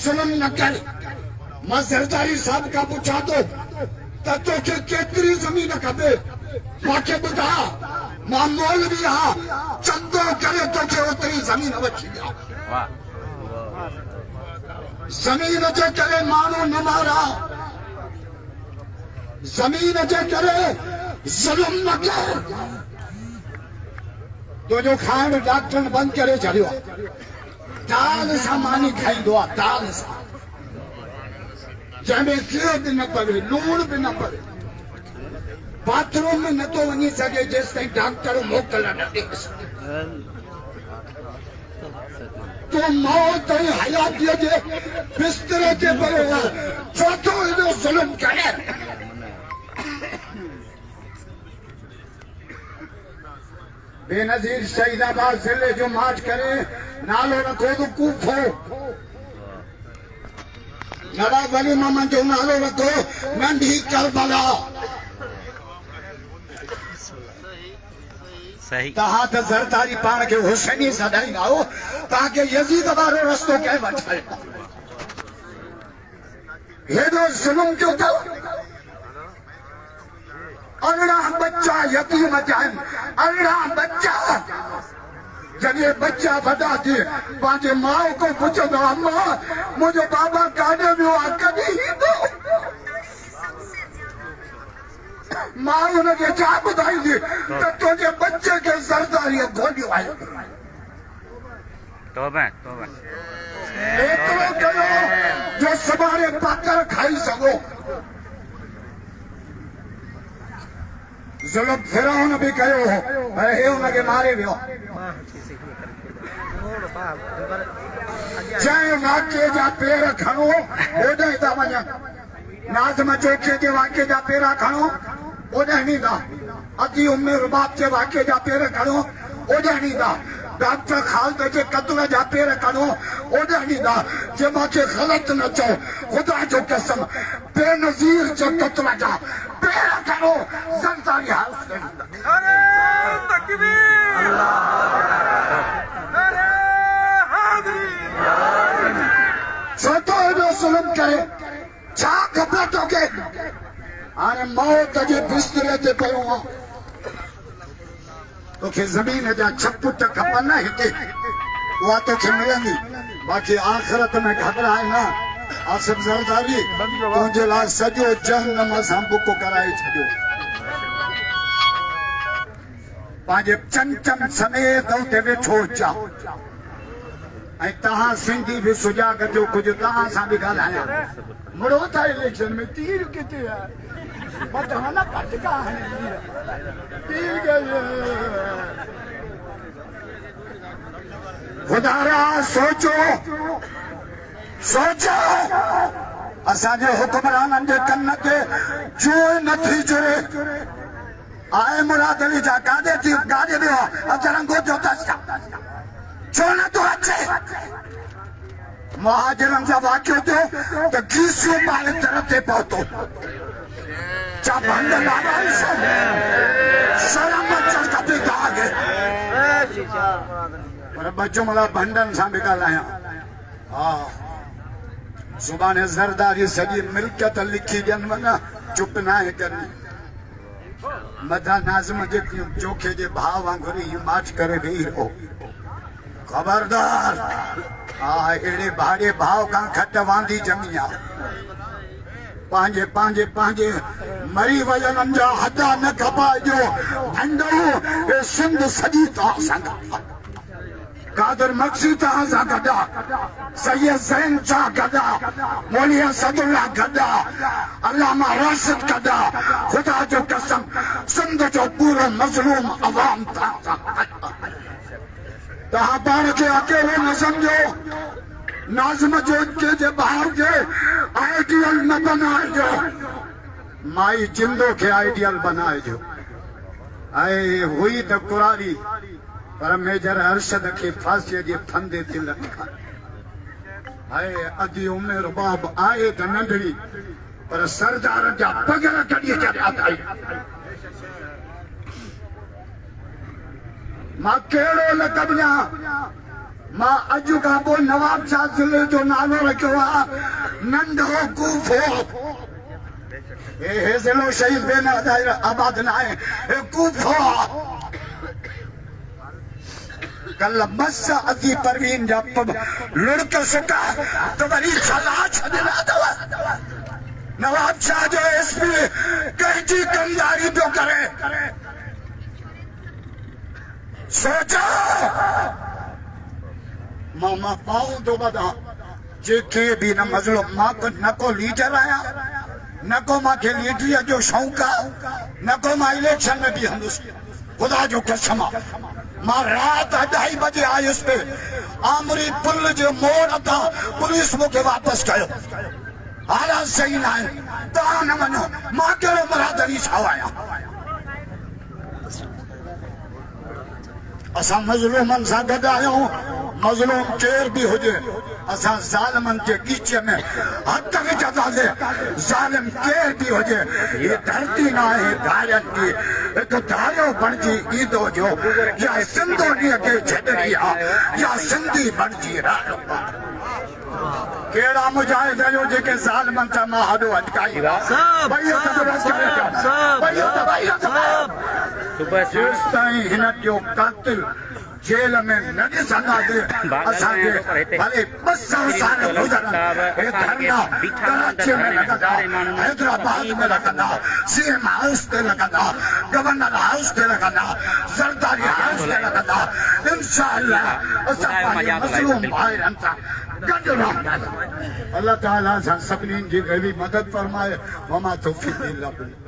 जुल्म न कर। मां ज़रदारी साहब का पूछा तो तोखे केतरी ज़मीन खपे? मूंखे ॿुधा, मां मौलवी आहियां, चंदो करे तोखे ओतिरी ज़मीन वठी ॾियां। ज़मीन जे करे माण्हू न मारा, ज़मीन जे करे जुल्म न कर। तुंहिंजो खाइण डॉक्टरनि बंदि करे छॾियो आहे। दाल सां मानी खाईंदो आहे, दाल सां, जंहिंमें गिहु बि न पवे, लूण बि न पवे। बाथरूम में नथो वञी सघे जेसि ताईं डॉक्टर मोकल न ॾे सघे। तो मौत ऐं हयातीअ जे बिस्तरे ते पियो आहे, छो थो एॾो ज़ुल्म करे? बेनज़ीर शहीदाबाद ज़िले जो मार्च करे, नालो रखो तो कूफो। नवाब वली मोहम्मद जो नालो रखो नंढी करबला। सही तहां त ज़रदारी पाण खे हुसैनी सॾाईंदा हो, तव्हांखे यज़ीद वारो रस्तो कंहिं वठायो? हेॾो ज़ुल्म कयो अथव। 18 बच्चा यतीम थिया आहिनि, 18 बच्चा। जॾहिं बच्चा वॾा थिए पंहिंजे माउ को पुछंदो, अम्मा मुंहिंजो बाबा काॾे वियो आहे, कॾहिं ईंदो? मां हुनखे छा ॿुधाईंदी त तुंहिंजे बच्चे खे ज़रदारीअ घोलियो आहे? एतिरो कयो जो सुभाणे पाकर खाई सघो। ज़ुल्म फिरौन बि कयो, पर हे हुनखे मारे वियो। जंहिं वाक़िए जा पेर खणो ओॾे था वञनि। नाज़िम चोखे जे वाक़िए जा पेर खणो ओॾे ॾींदा। अदी उम्मे रुबाब जे वाक़िए जा पेर खणो ओॾे ॾींदा। डॉक्टर ख़ालिद जे क़त्ल जा पेर खणो ओॾे ॾींदा। जे मूंखे ग़लति न चओ, ख़ुदा जो कसम, बेनज़ीर जे क़त्ल जा पेर खणो ज़रदारी हाउस ॾे ॾींदा। छो तो एॾो ज़ुल्म करे? छा खपे तोखे? हाणे मौत जे बिस्तरे ते पियो आहे, तोखे ज़मीन जा 6 फुट खपनि हिते, उहा तोखे मिलंदी। बाक़ी आख़िरत में घबराए न। आसिफ ज़रदारी तुंहिंजे लाइ सॼो जहन्नम असां बुक कराए छॾियो। पंहिंजे चंचन समेत उते वेठो हुजा। ऐं तव्हां सिंधी बि सुजाॻ जो कुझु तव्हां सां बि ॻाल्हायां। मुड़ो था इलेक्शन में, तीर किथे आहे? बदहाना कटका है तीर के। खुदारा सोचो सोचो, असांजे हुक्मराननि जे कन ते जूं नथी जुड़े। आए मुराद अली जा काॾे थी काॾे वियो? अजरंगो जो अथसि, छो नथो अचे? मुहाजिरनि जा वाक़ियो थियो त गीसियूं ॿार तरह ते पहुतो। छा भंड लाॻाई शर्म अचणु खपे तव्हांखे। पर ॿ जुमिला भंडनि सां बि ॻाल्हायां। हा, सुभाणे ज़रदारी सॼी मिल्कियत लिखी ॾियनि वञा, चुप न आहे करणी। मथां नाज़िम जे चोखे जे भाउ वांगुरु हिमाच करे वेही रहो। खबरदार, हा, अहिड़े भाड़े भाव खां खट वांदी ॼमी आहे। पंहिंजे पंहिंजे पंहिंजे मरी वयलनि जा हदा न खपाइजो। भंडो हे सिंध सॼी तव्हां सां गॾु। कादर मक्सी तव्हां सां गॾु आहे, सैयद ज़ैन शाह गॾु आहे, मौली असदुल्ला गॾु आहे, अल्लामा राशिद गॾु आहे। ख़ुदा जो कसम, सिंध जो पूरो मज़लूम अवाम तव्हां सां गॾु आहे। तव्हां पाण खे अकेलो न सम्झो। नाज़िम जोके जे ॿार खे आइडियल न बनाइजो, माई जिंदो खे आइडियल बनाइजो। ऐं हुई त कुरारी, पर मेजर अरशद खे फांसीअ जे फंदे ते लटकायो। ऐं अदी उम्मे रुबाब आहे त नंढड़ी, पर सरदार जा पगर कढी छॾिया अथई। मां कहिड़ो लक़ब ॾियां? मां अॼु खां पोइ नवाब शाह ज़िले जो नालो रखियो आहे नंढो कूफो। हे ज़िलो शहीद बेनज़ीर आबाद न आहे, हे कूफो आहे। कल मस अजी परवीन जा लुड़क सुका तो वरी सलाह छॾिया अथव। नवाब शाह जो एसपी कंहिंजी कमदारी पियो करे। सोचो मां पाऊं थो बधा जेके बि न मज़लो मां न को लीडर आहियां, न को मूंखे लीडरीअ जो शौक़ु आहे, न को मां इलेक्शन में बीहंदुसि। ख़ुदा जो कसम आहे, मां राति 2:30 बजे आयुसि पे आमरी पुल जे मोड़ तां पुलिस मूंखे वापसि कयो। हालात सही न आहे, तव्हां न वञो। मां कहिड़ो बरादरी छा आहियां? असां मज़लूमनि सां गॾु आहियूं। मज़लूम केर बि हुजे, असां ज़ालिमनि जे ॻीच में हथ विझंदासीं। ज़ालिम केर बि हुजे, हीअ धरती न आहे धारियनि जी, हिकु धारियो बणिजी ईंदो जो या सिंधोनीअ खे छॾणी आहे या सिंधी बणिजी रहियो आहे। कहिड़ा मुजाहिद आहियो जेके ज़ालिमनि सां मां हॾो अटकाई? जेसिताईं हिन जो कातिल जेल में न ॾिसंदासीं असांखे भले 200 साल गुज़रनि। हे धरना कराची में लॻंदा, हैदराबाद में लॻंदा, सीएम हाउस ते लॻंदा, गवर्नर हाउस ते लॻंदा, ज़रदारी हाउस ते लॻंदा। इंशाअल्लाह असां पंहिंजे मज़लूम भाइरनि सां गॾु रहंदासीं। अल्लाह ताला असां सभिनीनि जी अहिड़ी मदद फरमाए। वमा तौफीक़ इल्ला बिल्लाह।